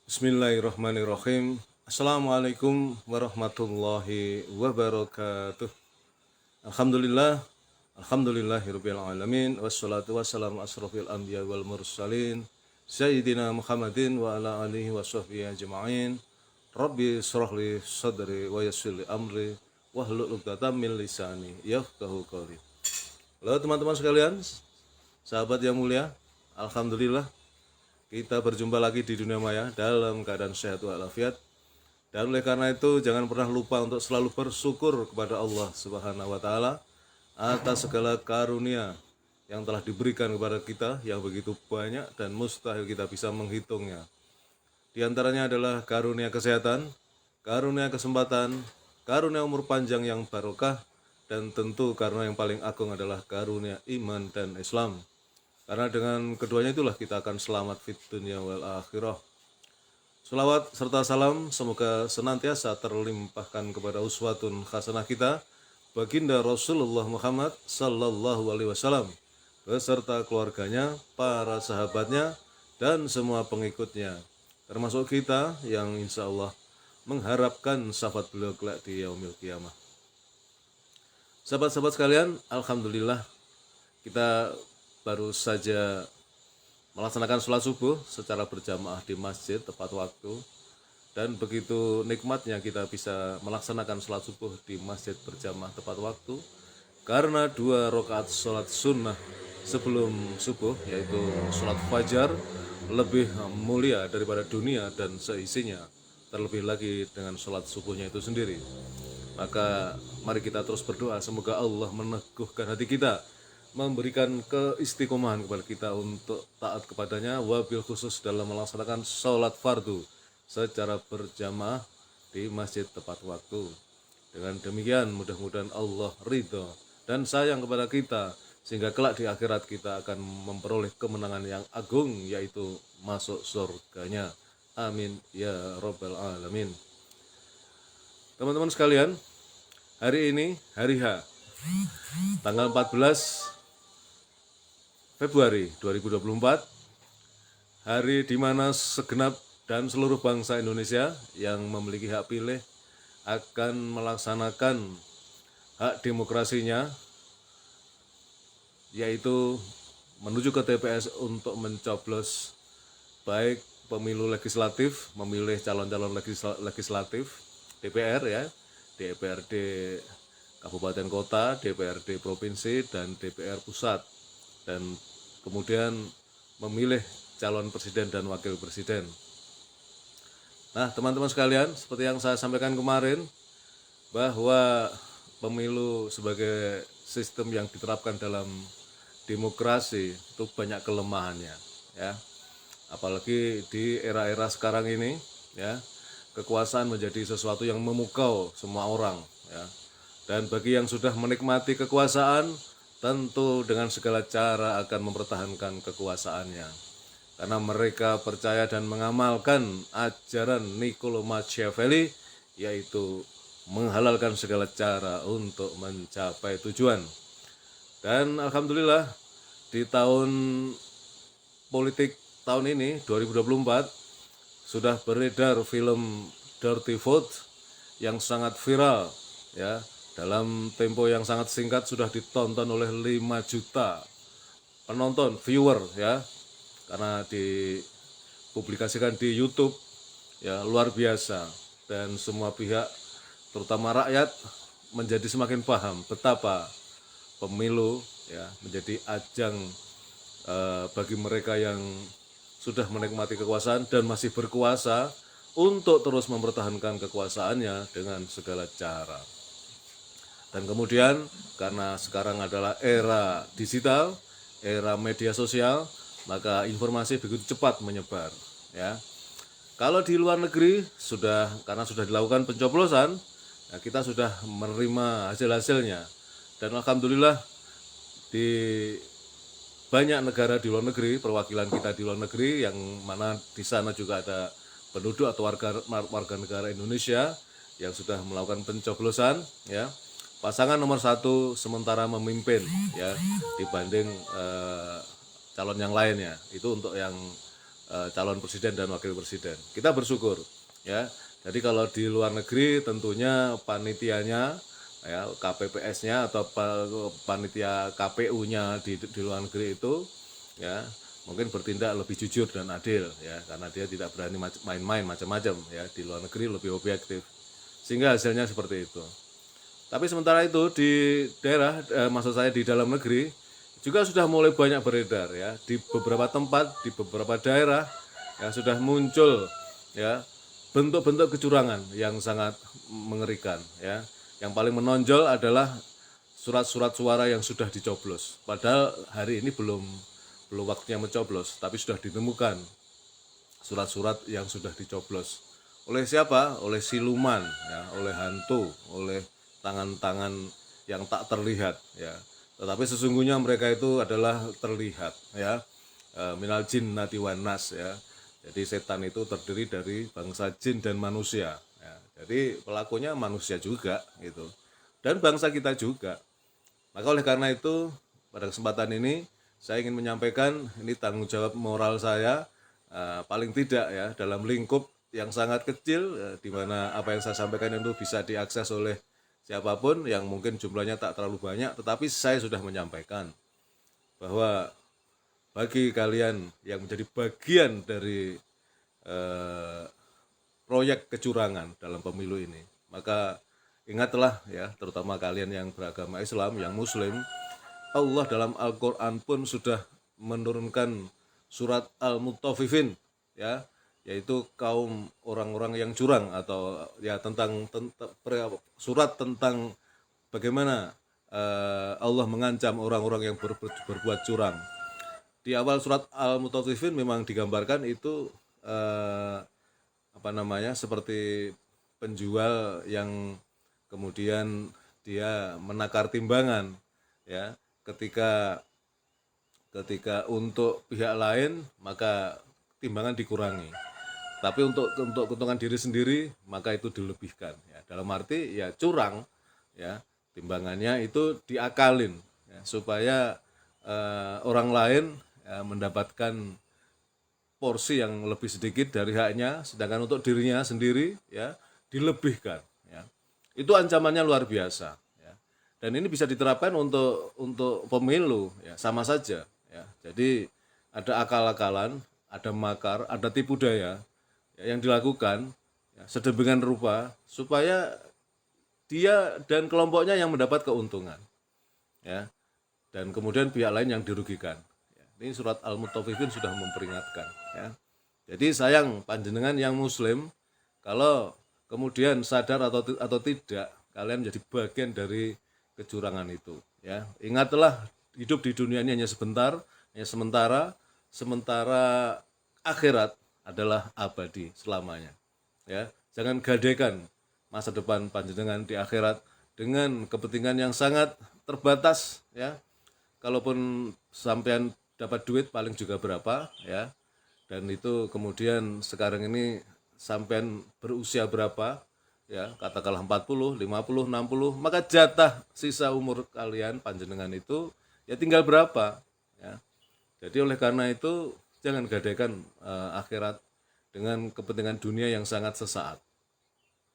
Bismillahirrahmanirrahim. Assalamualaikum warahmatullahi wabarakatuh. Alhamdulillah, alhamdulillahirabbil alamin wassalatu wassalamu asrofil anbiya wal mursalin sayyidina Muhammadin wa ala alihi washabbihi ajma'in. Rabbi shrahli sadri wa yassir li amri wahlul 'uqdatam min lisani yafqahu qawli. Halo teman-teman sekalian, sahabat yang mulia, alhamdulillah kita berjumpa lagi di dunia maya dalam keadaan sehat walafiat. Dan oleh karena itu jangan pernah lupa untuk selalu bersyukur kepada Allah Subhanahu wa taala atas segala karunia yang telah diberikan kepada kita yang begitu banyak dan mustahil kita bisa menghitungnya. Di antaranya adalah karunia kesehatan, karunia kesempatan, karunia umur panjang yang barokah, dan tentu karunia yang paling agung adalah karunia iman dan Islam. Karena dengan keduanya itulah kita akan selamat fit dunia wal akhirah. Salawat serta salam semoga senantiasa terlimpahkan kepada uswatun hasanah kita, baginda Rasulullah Muhammad sallallahu alaihi wasallam beserta keluarganya, para sahabatnya, dan semua pengikutnya, termasuk kita yang insya Allah mengharapkan syafaat beliau kelak di yaumil qiyamah. Sahabat-sahabat sekalian, alhamdulillah kita baru saja melaksanakan sholat subuh secara berjamaah di masjid tepat waktu, dan begitu nikmatnya kita bisa melaksanakan sholat subuh di masjid berjamaah tepat waktu karena 2 rakaat sholat sunnah sebelum subuh, yaitu sholat fajar, lebih mulia daripada dunia dan seisinya, terlebih lagi dengan sholat subuhnya itu sendiri. Maka mari kita terus berdoa semoga Allah meneguhkan hati kita, memberikan keistiqomahan kepada kita untuk taat kepadanya, wabil khusus dalam melaksanakan sholat fardu secara berjamaah di masjid tepat waktu. Dengan demikian mudah-mudahan Allah ridho dan sayang kepada kita, sehingga kelak di akhirat kita akan memperoleh kemenangan yang agung, yaitu masuk surganya. Amin ya rabbal alamin. Teman-teman sekalian, hari ini hari H, tanggal 14 Februari 2024, hari di mana segenap dan seluruh bangsa Indonesia yang memiliki hak pilih akan melaksanakan hak demokrasinya, yaitu menuju ke TPS untuk mencoblos baik pemilu legislatif, memilih calon-calon legislatif, DPR ya, DPRD Kabupaten Kota, DPRD Provinsi, dan DPR Pusat, dan kemudian memilih calon presiden dan wakil presiden. Nah, teman-teman sekalian, seperti yang saya sampaikan kemarin, bahwa pemilu sebagai sistem yang diterapkan dalam demokrasi itu banyak kelemahannya, ya. Apalagi di era-era sekarang ini, ya, kekuasaan menjadi sesuatu yang memukau semua orang, ya. Dan bagi yang sudah menikmati kekuasaan, tentu dengan segala cara akan mempertahankan kekuasaannya, karena mereka percaya dan mengamalkan ajaran Niccolo Machiavelli, yaitu menghalalkan segala cara untuk mencapai tujuan. Dan alhamdulillah di tahun politik tahun ini 2024 sudah beredar film Dirty Vote yang sangat viral, ya. Dalam tempo yang sangat singkat sudah ditonton oleh 5 juta penonton, viewer, ya. Karena dipublikasikan di YouTube, ya, luar biasa, dan semua pihak terutama rakyat menjadi semakin paham betapa pemilu, ya, menjadi ajang bagi mereka yang sudah menikmati kekuasaan dan masih berkuasa untuk terus mempertahankan kekuasaannya dengan segala cara. Dan kemudian karena sekarang adalah era digital, era media sosial, maka informasi begitu cepat menyebar, ya. Kalau di luar negeri karena sudah dilakukan pencoblosan, nah kita sudah menerima hasil-hasilnya, dan alhamdulillah di banyak negara di luar negeri, perwakilan kita di luar negeri, yang mana di sana juga ada penduduk atau warga negara Indonesia yang sudah melakukan pencoblosan, ya. Pasangan nomor 1 sementara memimpin, ya, dibanding calon yang lainnya. Itu untuk yang calon presiden dan wakil presiden. Kita bersyukur ya. Jadi kalau di luar negeri tentunya panitianya ya KPPS-nya atau panitia KPU-nya di luar negeri itu ya mungkin bertindak lebih jujur dan adil ya, karena dia tidak berani main-main macam-macam ya, di luar negeri lebih objektif sehingga hasilnya seperti itu. Tapi sementara itu di daerah, maksud saya di dalam negeri juga sudah mulai banyak beredar ya, di beberapa tempat, di beberapa daerah ya sudah muncul ya bentuk-bentuk kecurangan yang sangat mengerikan ya. Yang paling menonjol adalah surat-surat suara yang sudah dicoblos. Padahal hari ini belum waktunya mencoblos, tapi sudah ditemukan surat-surat yang sudah dicoblos. Oleh siapa? Oleh siluman, ya, oleh hantu, oleh tangan-tangan yang tak terlihat, ya. Tetapi sesungguhnya mereka itu adalah terlihat, ya. Minal jin nati wan nas, ya. Jadi setan itu terdiri dari bangsa jin dan manusia. Ya. Jadi pelakunya manusia juga, gitu. Dan bangsa kita juga. Maka oleh karena itu pada kesempatan ini saya ingin menyampaikan ini tanggung jawab moral saya, paling tidak ya dalam lingkup yang sangat kecil, di mana apa yang saya sampaikan itu bisa diakses oleh siapapun yang mungkin jumlahnya tak terlalu banyak, tetapi saya sudah menyampaikan bahwa bagi kalian yang menjadi bagian dari proyek kecurangan dalam pemilu ini, maka ingatlah ya, terutama kalian yang beragama Islam, yang Muslim, Allah dalam Al-Quran pun sudah menurunkan surat Al-Mutaffifin, ya, yaitu kaum orang-orang yang curang, atau ya tentang surat tentang bagaimana Allah mengancam orang-orang yang berbuat curang. Di awal surat Al-Mutaffifin memang digambarkan itu seperti penjual yang kemudian dia menakar timbangan, ya, ketika untuk pihak lain maka timbangan dikurangi, tapi untuk keuntungan diri sendiri maka itu dilebihkan, ya. Dalam arti ya curang, ya, timbangannya itu diakalin, ya, supaya orang lain ya, mendapatkan porsi yang lebih sedikit dari haknya, sedangkan untuk dirinya sendiri ya dilebihkan, ya. Itu ancamannya luar biasa, ya. Dan ini bisa diterapkan untuk pemilu, ya, sama saja, ya. Jadi ada akal-akalan, ada makar, ada tipu daya, ya, yang dilakukan, ya, sedemikian rupa supaya dia dan kelompoknya yang mendapat keuntungan, ya, dan kemudian pihak lain yang dirugikan. Ya, ini surat Al-Mutaffifin sudah memperingatkan, ya. Jadi sayang panjenengan yang Muslim kalau kemudian sadar atau tidak kalian menjadi bagian dari kecurangan itu, ya. Ingatlah hidup di dunia ini hanya sebentar, hanya sementara akhirat adalah abadi selamanya, ya. Jangan gadekan masa depan panjenengan di akhirat dengan kepentingan yang sangat terbatas, ya. Kalaupun sampean dapat duit paling juga berapa, ya. Dan itu kemudian sekarang ini sampean berusia berapa, ya, katakanlah 40, 50, 60, maka jatah sisa umur kalian panjenengan itu ya tinggal berapa, ya. Jadi oleh karena itu jangan gadaikan akhirat dengan kepentingan dunia yang sangat sesaat,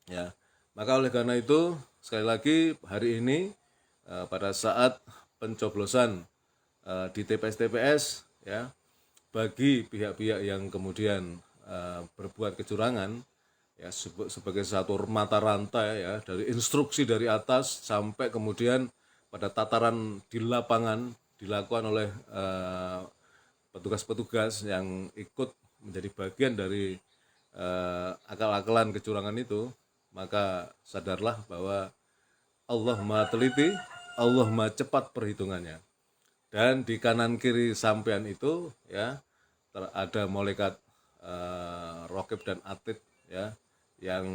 ya. Maka oleh karena itu sekali lagi hari ini pada saat pencoblosan di TPS-TPS, ya, bagi pihak-pihak yang kemudian berbuat kecurangan, ya, sebagai satu mata rantai, ya, dari instruksi dari atas sampai kemudian pada tataran di lapangan dilakukan oleh petugas-petugas yang ikut menjadi bagian dari akal-akalan kecurangan itu, maka sadarlah bahwa Allah Maha teliti, Allah Maha cepat perhitungannya. Dan di kanan kiri sampean itu, ya, ada malaikat raqib dan atid, ya, yang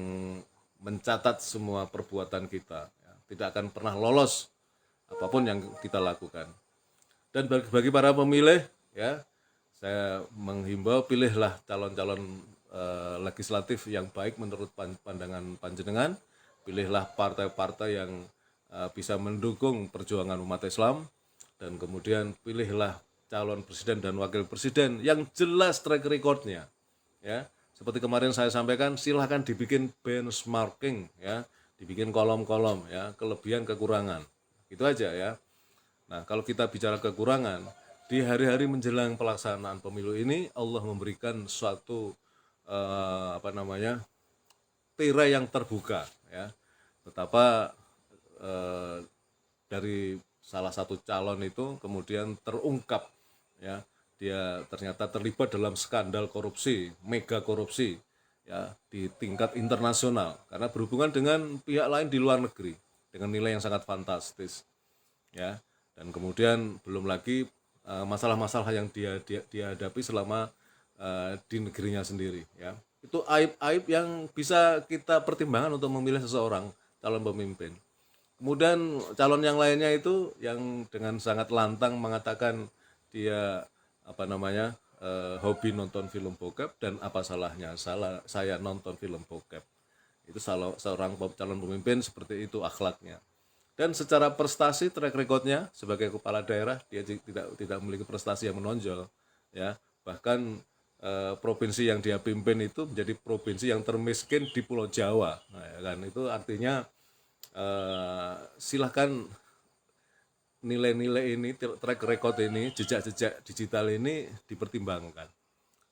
mencatat semua perbuatan kita, ya. Tidak akan pernah lolos apapun yang kita lakukan. Dan bagi para pemilih, ya, saya menghimbau pilihlah calon-calon legislatif yang baik menurut pandangan panjenengan, pilihlah partai-partai yang bisa mendukung perjuangan umat Islam, dan kemudian pilihlah calon presiden dan wakil presiden yang jelas track recordnya, ya. Seperti kemarin saya sampaikan, silahkan dibikin benchmarking, ya, dibikin kolom-kolom, ya, kelebihan kekurangan, gitu aja ya. Nah, kalau kita bicara kekurangan, di hari-hari menjelang pelaksanaan pemilu ini Allah memberikan suatu tirai yang terbuka, ya. Betapa dari salah satu calon itu kemudian terungkap, ya, dia ternyata terlibat dalam skandal korupsi, mega korupsi, ya, di tingkat internasional karena berhubungan dengan pihak lain di luar negeri dengan nilai yang sangat fantastis, ya. Dan kemudian belum lagi masalah-masalah yang dia hadapi selama di negerinya sendiri, ya. Itu aib-aib yang bisa kita pertimbangkan untuk memilih seseorang calon pemimpin. Kemudian calon yang lainnya itu yang dengan sangat lantang mengatakan dia hobi nonton film bokep, dan apa salahnya saya nonton film bokep. Itu seorang calon pemimpin seperti itu akhlaknya. Dan secara prestasi track recordnya sebagai kepala daerah dia tidak memiliki prestasi yang menonjol, ya. Bahkan provinsi yang dia pimpin itu menjadi provinsi yang termiskin di Pulau Jawa. Nah, ya kan, itu artinya silahkan nilai-nilai ini, track record ini, jejak-jejak digital ini dipertimbangkan.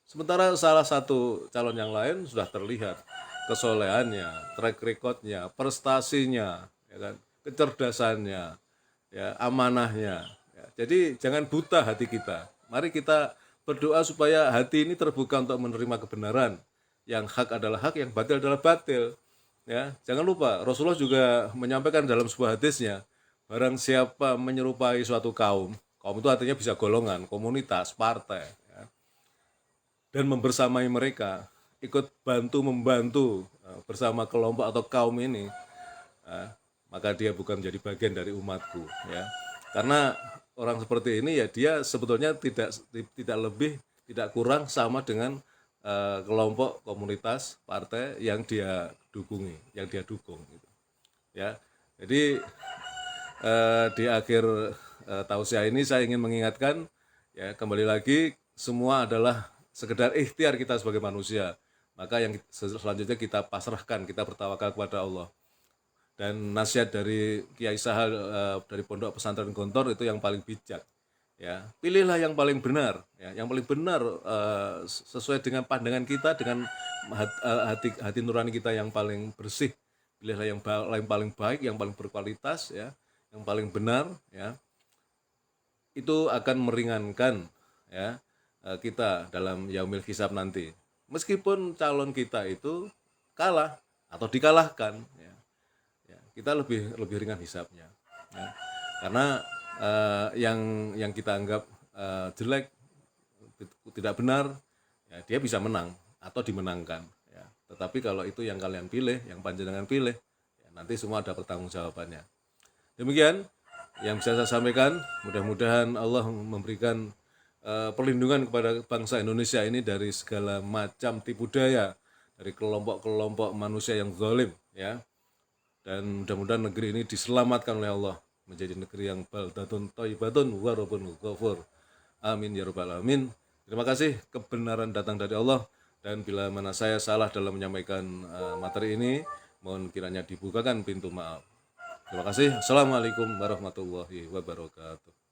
Sementara salah satu calon yang lain sudah terlihat kesolehannya, track recordnya, prestasinya, ya kan, kecerdasannya, ya, amanahnya. Ya. Jadi jangan buta hati kita. Mari kita berdoa supaya hati ini terbuka untuk menerima kebenaran. Yang hak adalah hak, yang batil adalah batil. Ya, jangan lupa Rasulullah juga menyampaikan dalam sebuah hadisnya, barang siapa menyerupai suatu kaum itu artinya bisa golongan, komunitas, partai, ya, dan membersamai mereka, ikut membantu bersama kelompok atau kaum ini, maka dia bukan menjadi bagian dari umatku, ya. Karena orang seperti ini ya dia sebetulnya tidak lebih tidak kurang sama dengan kelompok, komunitas, partai yang dia dukung, gitu. Ya. Jadi di akhir tausiah ini saya ingin mengingatkan, ya, kembali lagi semua adalah sekedar ikhtiar kita sebagai manusia. Maka yang selanjutnya kita pasrahkan, kita bertawakal kepada Allah. Dan nasihat dari Kiai Sahal dari Pondok Pesantren Gontor itu yang paling bijak, ya. Pilihlah yang paling benar, ya, yang paling benar sesuai dengan pandangan kita, dengan hati nurani kita yang paling bersih. Pilihlah yang paling baik, yang paling berkualitas, ya, yang paling benar, ya. Itu akan meringankan, ya, kita dalam yaumil hisab nanti. Meskipun calon kita itu kalah atau dikalahkan, ya, kita lebih ringan hisabnya, ya. Karena yang kita anggap jelek, tidak benar, ya, dia bisa menang atau dimenangkan, ya. Tetapi kalau itu yang kalian pilih, yang panjenengan pilih, ya, nanti semua ada pertanggungjawabannya. Demikian yang bisa saya sampaikan. Mudah-mudahan Allah memberikan perlindungan kepada bangsa Indonesia ini dari segala macam tipu daya dari kelompok-kelompok manusia yang zalim, ya. Dan mudah-mudahan negeri ini diselamatkan oleh Allah menjadi negeri yang baldatun thayyibatun wa rabbun ghafur. Amin ya rabbal alamin. Terima kasih, kebenaran datang dari Allah, dan bila mana saya salah dalam menyampaikan materi ini, mohon kiranya dibukakan pintu maaf. Terima kasih. Assalamualaikum warahmatullahi wabarakatuh.